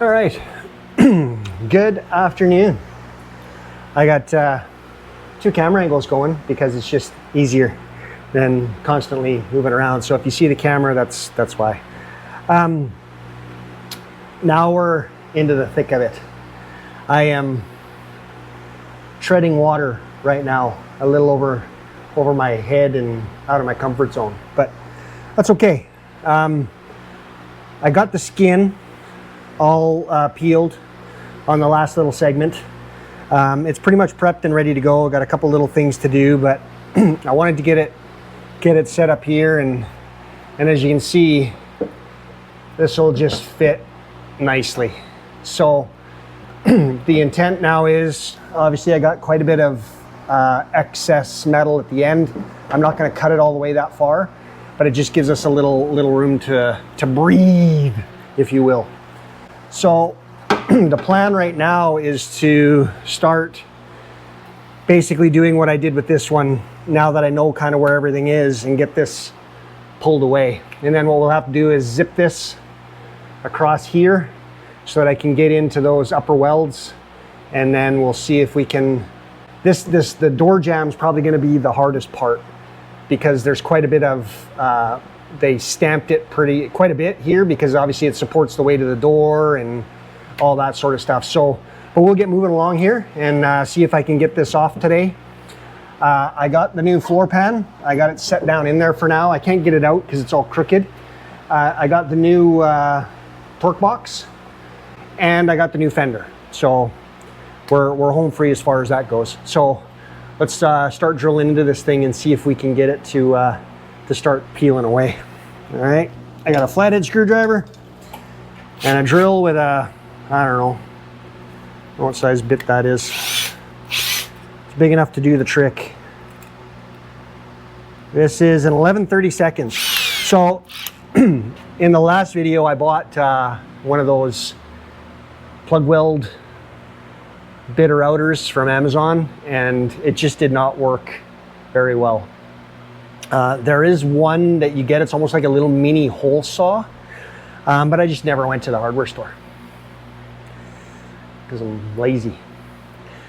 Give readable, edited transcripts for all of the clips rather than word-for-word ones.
All right, good afternoon. I got 2 camera angles going because it's just easier than constantly moving around. So if you see the camera, that's why. Now we're into the thick of it. I am treading water right now, a little over my head and out of my comfort zone, but that's okay. I got the skin all peeled on the last little segment. It's pretty much prepped and ready to go. Got a couple little things to do, but I wanted to get it set up here, and as you can see, this will just fit nicely. So the intent now is, obviously I got quite a bit of excess metal at the end. I'm not going to cut it all the way that far, but it just gives us a little room to breathe, if you will. So the plan right now is to start basically doing what I did with this one, now that I know kind of where everything is, and get this pulled away. And then what we'll have to do is zip this across here so that I can get into those upper welds, and then we'll see if we can, the door jam's probably going to be the hardest part, because there's quite a bit of they stamped it quite a bit here, because obviously it supports the weight of the door and all that sort of stuff. So, but we'll get moving along here and see if I can get this off today. I got the new floor pan. I got it set down in there for now. I can't get it out because it's all crooked. I got the new torque box, and I got the new fender. So we're home free as far as that goes. So let's start drilling into this thing and see if we can get it to start peeling away. All right, I got a flathead screwdriver and a drill with a, I don't know what size bit that is. It's big enough to do the trick. This is an 11/32. So in the last video, I bought one of those plug weld bitter outers from Amazon, and it just did not work very well. There is one that you get, it's almost like a little mini hole saw, but I just never went to the hardware store because I'm lazy.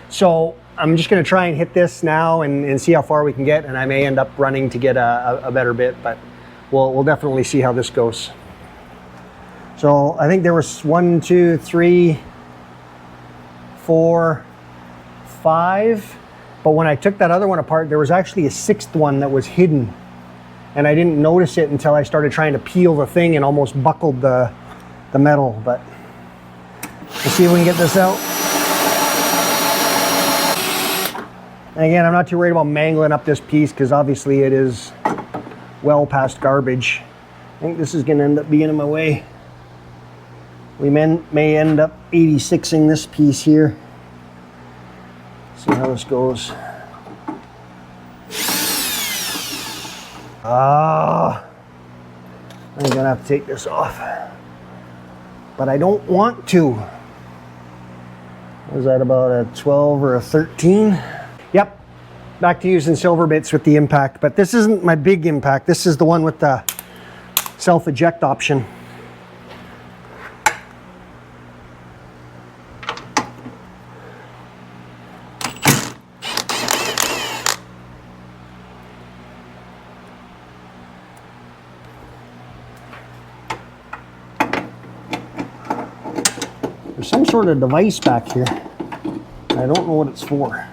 So I'm just going to try and hit this now and see how far we can get, and I may end up running to get a better bit, but we'll definitely see how this goes. So I think there was 1, 2, 3, 4, 5, but when I took that other one apart, there was actually a 6th one that was hidden, and I didn't notice it until I started trying to peel the thing and almost buckled the metal. But let's see if we can get this out. And again, I'm not too worried about mangling up this piece, because obviously it is well past garbage. I think this is going to end up being in my way. We may end up 86ing this piece here. See how this goes. I'm gonna have to take this off, but I don't want to. Was that about a 12 or a 13? Yep, back to using silver bits with the impact, but this isn't my big impact. This is the one with the self-eject option. There's some sort of device back here. I don't know what it's for.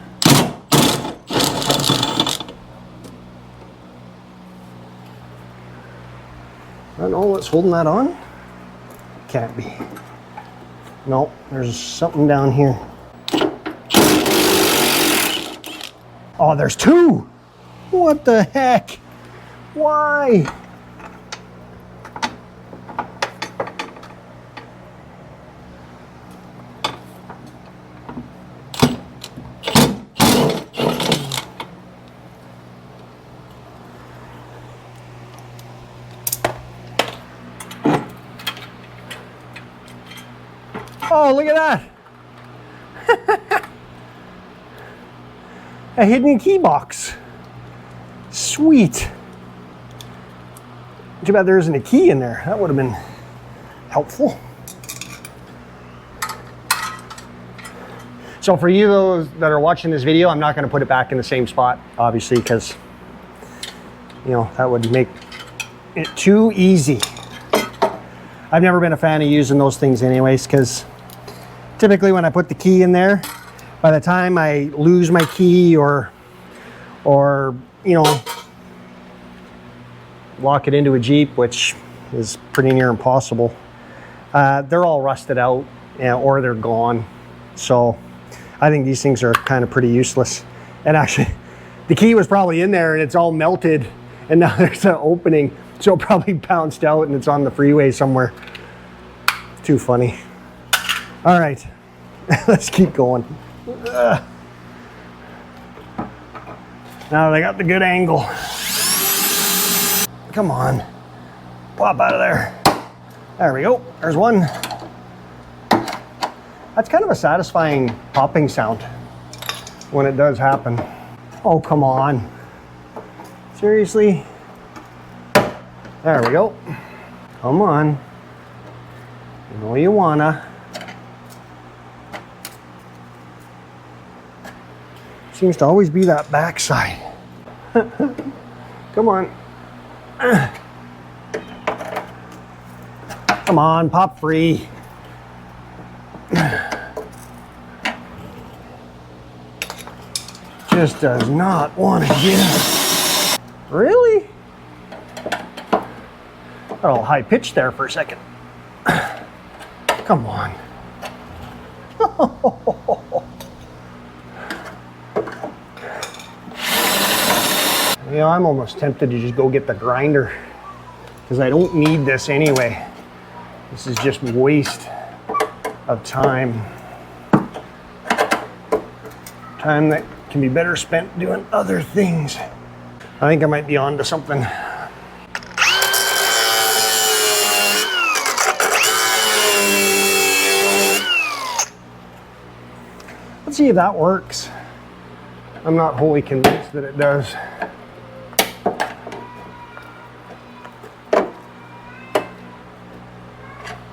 I don't know what's holding that on. Can't be. No, there's something down here. Oh, there's 2! What the heck? Why? Oh, look at that. A hidden key box. Sweet. Too bad there isn't a key in there. That would have been helpful. So for you those that are watching this video, I'm not going to put it back in the same spot, obviously, because, you know, that would make it too easy. I've never been a fan of using those things anyways, because typically when I put the key in there, by the time I lose my key or you know, lock it into a Jeep, which is pretty near impossible, they're all rusted out, or they're gone. So I think these things are kind of pretty useless. And actually, the key was probably in there and it's all melted, and now there's an opening, so it probably bounced out and it's on the freeway somewhere. Too funny. All right, let's keep going. Now that I got the good angle. Come on, pop out of there. There we go, there's one. That's kind of a satisfying popping sound when it does happen. Oh, come on. Seriously? There we go. Come on. You know you wanna. Seems to always be that backside. Come on. Come on, pop free. Just does not want to get. Really? Got a little high pitch there for a second. Come on. You know, I'm almost tempted to just go get the grinder, because I don't need this anyway. This is just waste of time. Time that can be better spent doing other things. I think I might be onto something. Let's see if that works. I'm not wholly convinced that it does.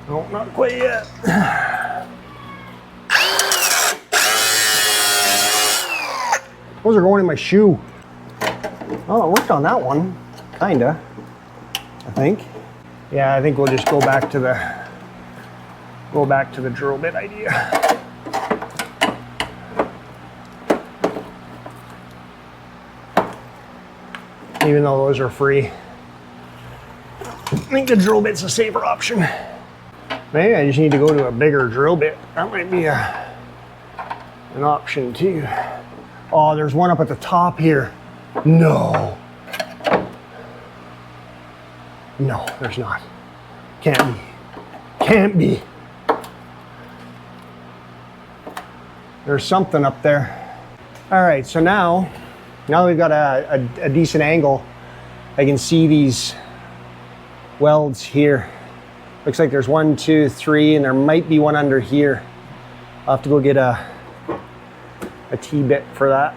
No, not quite yet. Those are going in my shoe. Oh, it worked on that one, kinda, I think. Yeah, I think we'll just go back to the drill bit idea. Even though those are free, I think the drill bit's a safer option. Maybe I just need to go to a bigger drill bit. That might be an option too. Oh, there's one up at the top here. No. No, there's not. Can't be. Can't be. There's something up there. All right, so now we've got a decent angle, I can see these welds here. Looks like there's 1, 2, 3, and there might be one under here. I'll have to go get a T-bit for that.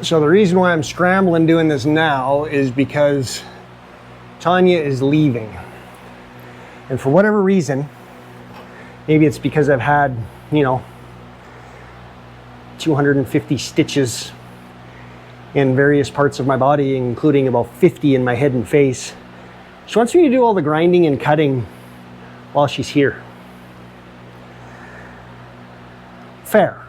So the reason why I'm scrambling doing this now is because Tanya is leaving. And for whatever reason, maybe it's because I've had, you know, 250 stitches in various parts of my body, including about 50 in my head and face. She wants me to do all the grinding and cutting while she's here. Fair.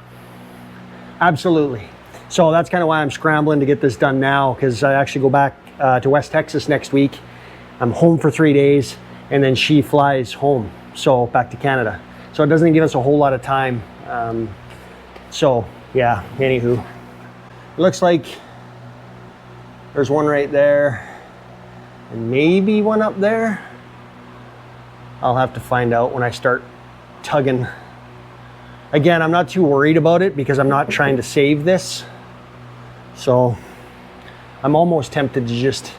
Absolutely. So that's kind of why I'm scrambling to get this done now, because I actually go back to West Texas next week. I'm home for 3 days, and then she flies home, so back to Canada. So it doesn't give us a whole lot of time. So yeah, anywho. It looks like there's one right there, and maybe one up there. I'll have to find out when I start tugging. Again, I'm not too worried about it because I'm not trying to save this. So I'm almost tempted to just,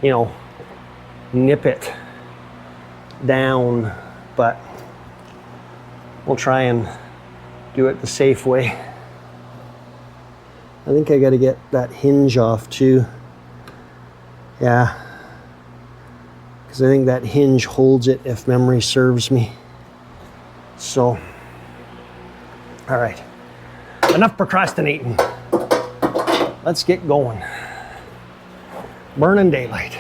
you know, nip it down, but we'll try and do it the safe way. I think I got to get that hinge off too. Yeah, because I think that hinge holds it if memory serves me. So All right, enough procrastinating. Let's get going. Burning daylight.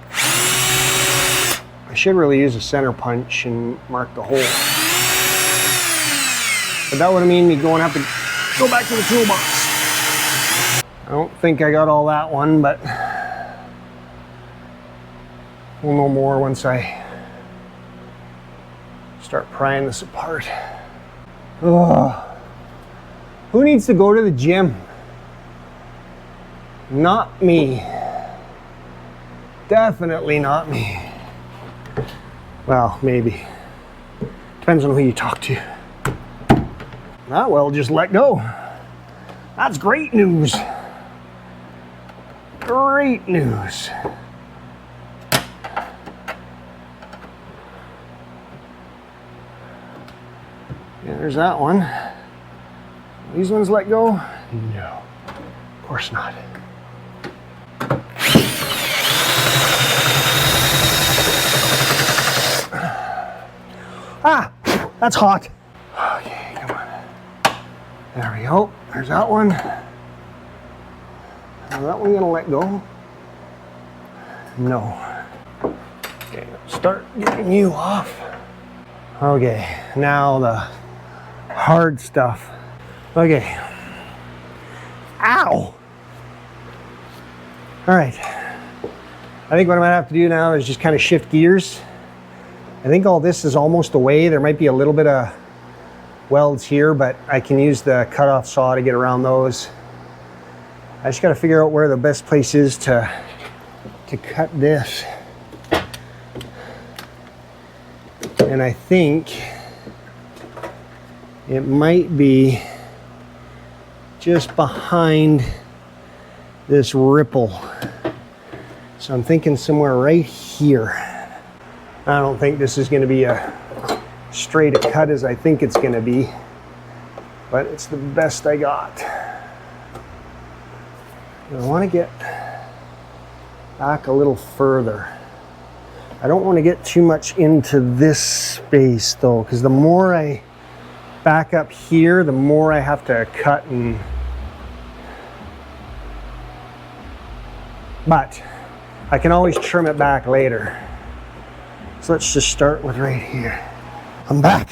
I should really use a center punch and mark the hole. But that would mean me going to have to go back to the toolbox. I don't think I got all that one, but we'll know more once I start prying this apart. Ugh. Who needs to go to the gym? Not me. Definitely not me. Well, maybe. Depends on who you talk to. Ah, well, just let go. That's great news. Great news. Yeah, there's that one. These ones let go? No, of course not. Ah, that's hot. Okay, come on. There we go. There's that one. Is that one gonna let go? No. Okay, start getting you off. Okay, now the hard stuff. Okay. Ow! All right. I think what I'm gonna have to do now is just kind of shift gears. I think all this is almost away. There might be a little bit of welds here, but I can use the cutoff saw to get around those. I just got to figure out where the best place is to cut this. And I think it might be just behind this ripple. So I'm thinking somewhere right here. I don't think this is going to be a straight a cut as I think it's going to be, but it's the best I got. I want to get back a little further. I don't want to get too much into this space though, because the more I back up here, the more I have to cut and... But I can always trim it back later. So let's just start with right here. I'm back.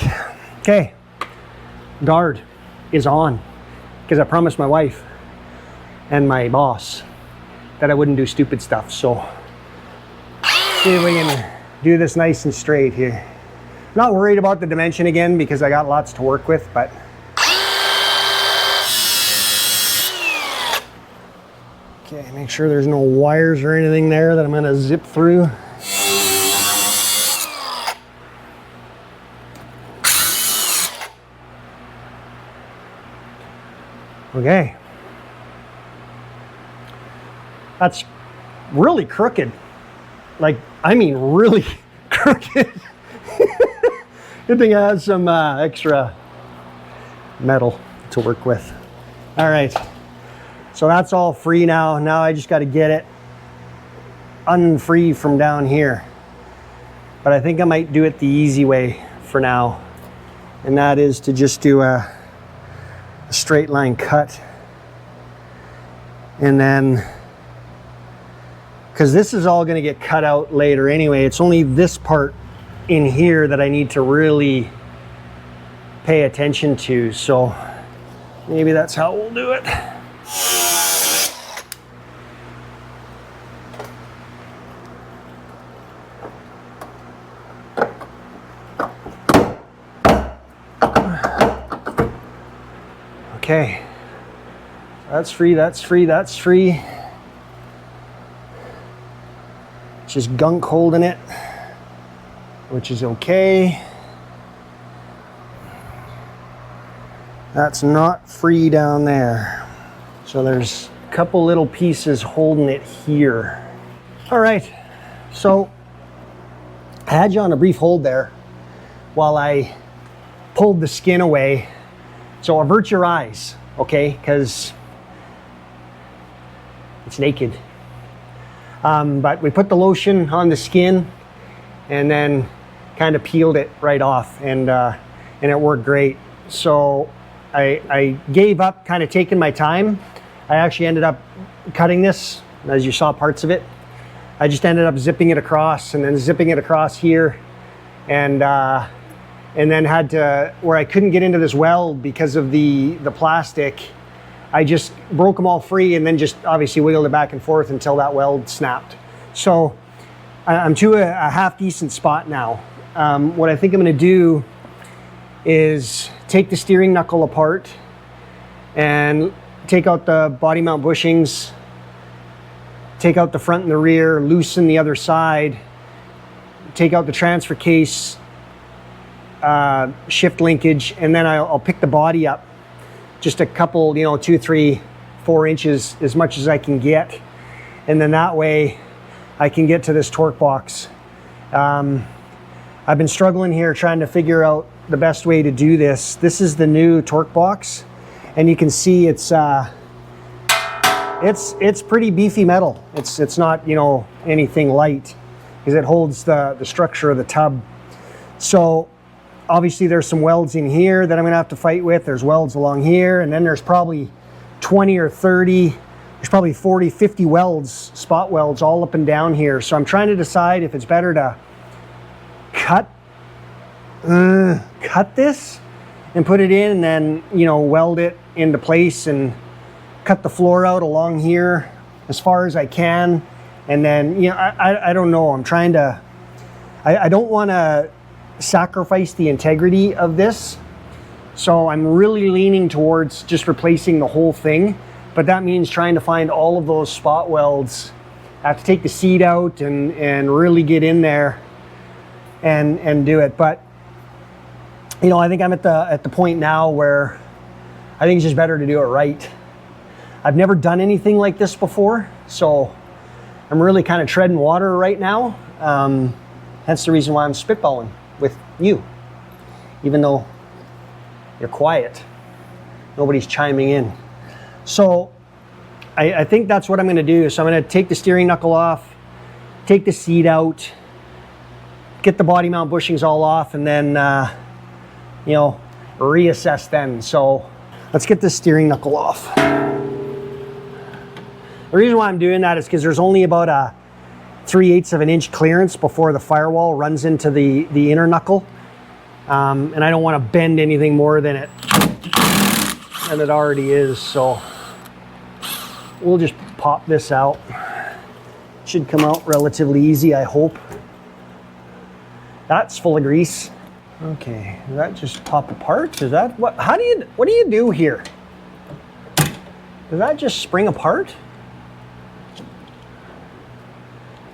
Okay, guard is on because I promised my wife and my boss that I wouldn't do stupid stuff. So see if we can do this nice and straight here. Not worried about the dimension again because I got lots to work with, but okay, make sure there's no wires or anything there that I'm gonna zip through. Okay, that's really crooked. Like, I mean really crooked. Good thing I have some extra metal to work with. All right, so that's all free now. Now I just got to get it unfree from down here. But I think I might do it the easy way for now. And that is to just do a straight line cut. And then, because this is all going to get cut out later anyway, it's only this part in here that I need to really pay attention to. So maybe that's how we'll do it. Okay, that's free, that's free, that's free. It's just gunk holding it, which is okay. That's not free down there. So there's a couple little pieces holding it here. All right, so I had you on a brief hold there while I pulled the skin away. So avert your eyes, okay? Because it's naked. But we put the lotion on the skin and then kind of peeled it right off, and it worked great. So I gave up kind of taking my time. I actually ended up cutting this, as you saw parts of it. I just ended up zipping it across and then zipping it across here, and then had to, where I couldn't get into this weld because of the plastic, I just broke them all free and then just obviously wiggled it back and forth until that weld snapped. So I'm to a half decent spot now. What I think I'm going to do is take the steering knuckle apart and take out the body mount bushings, take out the front and the rear, loosen the other side, take out the transfer case, shift linkage, and then I'll pick the body up just a couple, 2, 3, 4 inches, as much as I can get. And then that way I can get to this torque box. I've been struggling here trying to figure out the best way to do this. This is the new torque box, and you can see it's pretty beefy metal. It's not, anything light, because it holds the structure of the tub. So obviously there's some welds in here that I'm gonna have to fight with. There's welds along here, and then there's probably 20 or 30, there's probably 40, 50 welds, spot welds all up and down here. So I'm trying to decide if it's better to cut this and put it in, and then, weld it into place and cut the floor out along here as far as I can. And then, I don't know, I'm trying to, I don't want to sacrifice the integrity of this. So I'm really leaning towards just replacing the whole thing. But that means trying to find all of those spot welds. I have to take the seat out and really get in there and do it. But, I think I'm at the point now where I think it's just better to do it right. I've never done anything like this before, so I'm really kind of treading water right now. Hence the reason why I'm spitballing with you, even though you're quiet. Nobody's chiming in. So I think that's what I'm going to do. So I'm going to take the steering knuckle off, take the seat out, get the body mount bushings all off, and then, reassess then. So let's get this steering knuckle off. The reason why I'm doing that is because there's only about a 3/8 of an inch clearance before the firewall runs into the inner knuckle. And I don't want to bend anything more than it already is. So we'll just pop this out. Should come out relatively easy, I hope. That's full of grease. Okay, does that just pop apart? Is that what do you do here? Does that just spring apart?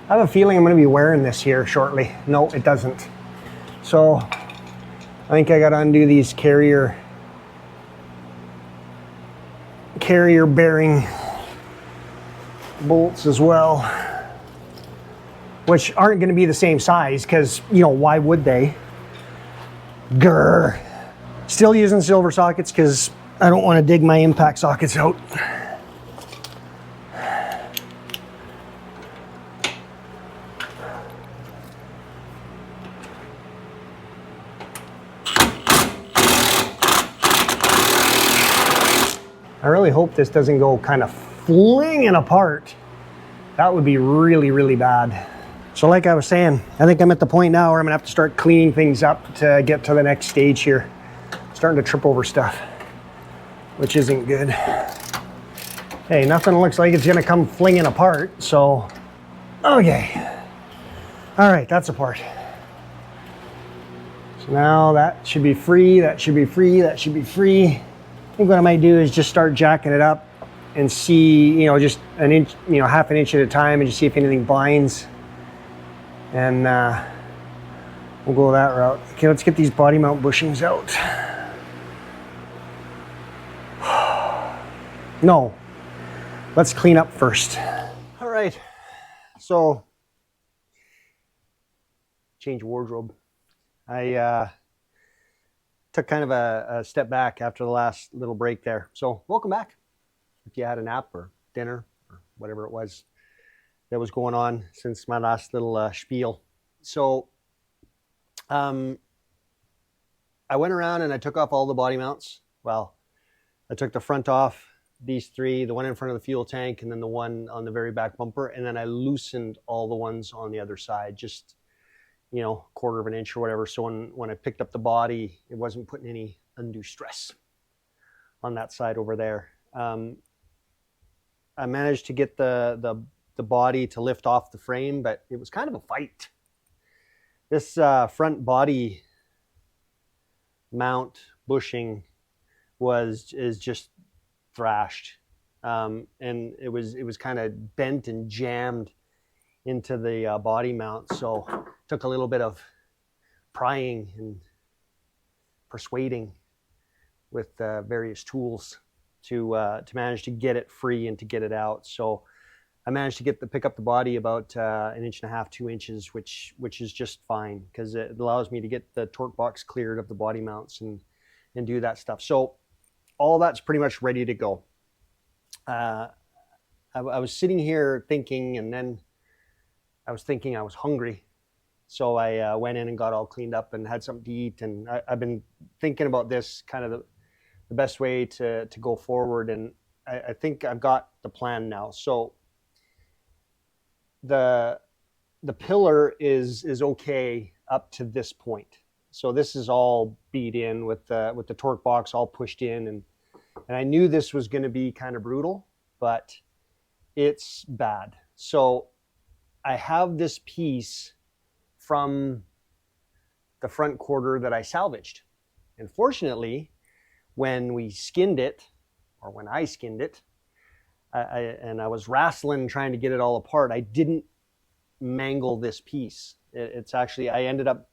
I have a feeling I'm going to be wearing this here shortly. No, it doesn't. So I think I got to undo these carrier bearing bolts as well, which aren't going to be the same size because, why would they? Grr. Still using silver sockets because I don't want to dig my impact sockets out. I really hope this doesn't go kind of flinging apart. That would be really, really bad. So like I was saying, I think I'm at the point now where I'm gonna have to start cleaning things up to get to the next stage here. I'm starting to trip over stuff, which isn't good. Hey, nothing looks like it's gonna come flinging apart, so, okay. All right, that's apart. So now that should be free, that should be free, that should be free. I think what I might do is just start jacking it up and see, just an inch, half an inch at a time, and just see if anything binds. And we'll go that route. Okay, let's get these body mount bushings out. No, let's clean up first. All right, so change wardrobe. I took kind of a step back after the last little break there. So welcome back. If you had a nap or dinner or whatever it was that was going on since my last little spiel. So I went around and I took off all the body mounts. Well, I took the front off, these three, the one in front of the fuel tank and then the one on the very back bumper. And then I loosened all the ones on the other side, just, you know, a quarter of an inch or whatever. So when I picked up the body, it wasn't putting any undue stress on that side over there. I managed to get the body to lift off the frame, but it was kind of a fight. This front body mount bushing is just thrashed, and it was kind of bent and jammed into the body mount. So it took a little bit of prying and persuading with various tools to manage to get it free and to get it out. So I managed to pick up the body about 1.5 inches, 2 inches, which is just fine because it allows me to get the torque box cleared of the body mounts and do that stuff. So all that's pretty much ready to go. I was sitting here thinking, and then I was thinking I was hungry. So I went in and got all cleaned up and had something to eat. And I've been thinking about this kind of the best way to go forward. And I think I've got the plan now. So the pillar is okay up to this point. So this is all beat in with the torque box all pushed in, and I knew this was going to be kind of brutal, but it's bad. So I have this piece from the front quarter that I salvaged. And fortunately, when we skinned it, or when I skinned it, I was wrestling trying to get it all apart, I didn't mangle this piece. It's actually, I ended up,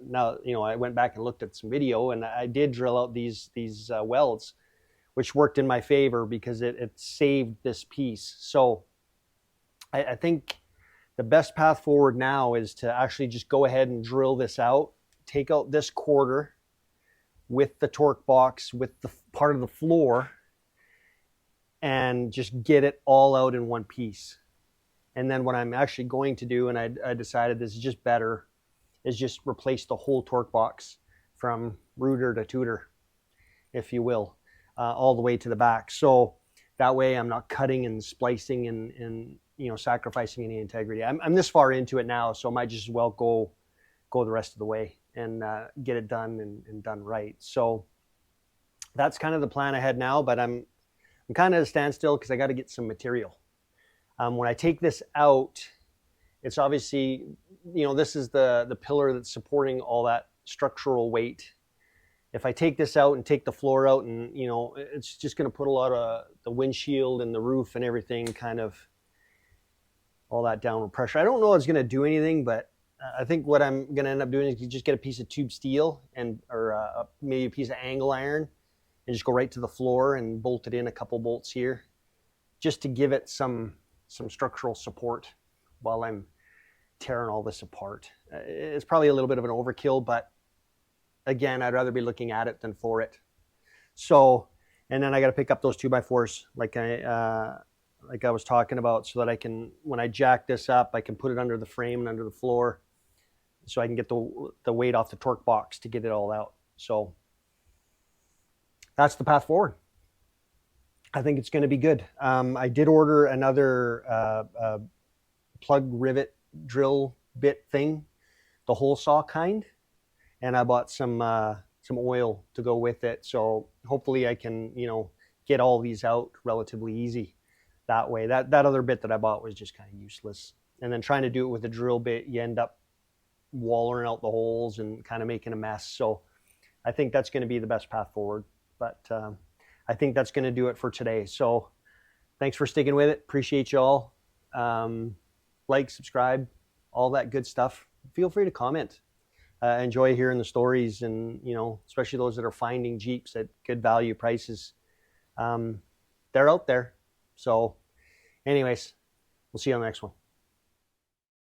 now, you know, I went back and looked at some video, and I did drill out these welds, which worked in my favor because it saved this piece. So I think the best path forward now is to actually just go ahead and drill this out, take out this quarter with the torque box, with the part of the floor, and just get it all out in one piece. And then what I'm actually going to do, and I decided this is just better, is just replace the whole torque box from rooter to tutor, if you will, all the way to the back. So that way I'm not cutting and splicing and you know, sacrificing any integrity. I'm this far into it now, so I might just as well go the rest of the way and get it done and done right. So that's kind of the plan ahead now, but I'm kind of at a standstill because I got to get some material. When I take this out, it's obviously, you know, this is the pillar that's supporting all that structural weight. If I take this out and take the floor out, and, you know, it's just going to put a lot of the windshield and the roof and everything, kind of all that downward pressure. I don't know if it's going to do anything, but I think what I'm going to end up doing is just get a piece of tube steel or maybe a piece of angle iron and just go right to the floor and bolt it in a couple bolts here just to give it some structural support while I'm tearing all this apart. It's probably a little bit of an overkill, but again, I'd rather be looking at it than for it. So, and then I got to pick up those 2x4s like I was talking about, so that I can, when I jack this up, I can put it under the frame and under the floor, so I can get the weight off the torque box to get it all out. So that's the path forward. I think it's going to be good. I did order another plug rivet drill bit thing, the hole saw kind, and I bought some oil to go with it. So hopefully I can, you know, get all these out relatively easy that way. That other bit that I bought was just kind of useless. And then trying to do it with a drill bit, you end up wallering out the holes and kind of making a mess. So I think that's going to be the best path forward. But I think that's going to do it for today. So thanks for sticking with it. Appreciate you all. Like, subscribe, all that good stuff. Feel free to comment. Enjoy hearing the stories, and, you know, especially those that are finding Jeeps at good value prices. They're out there. So anyways, we'll see you on the next one.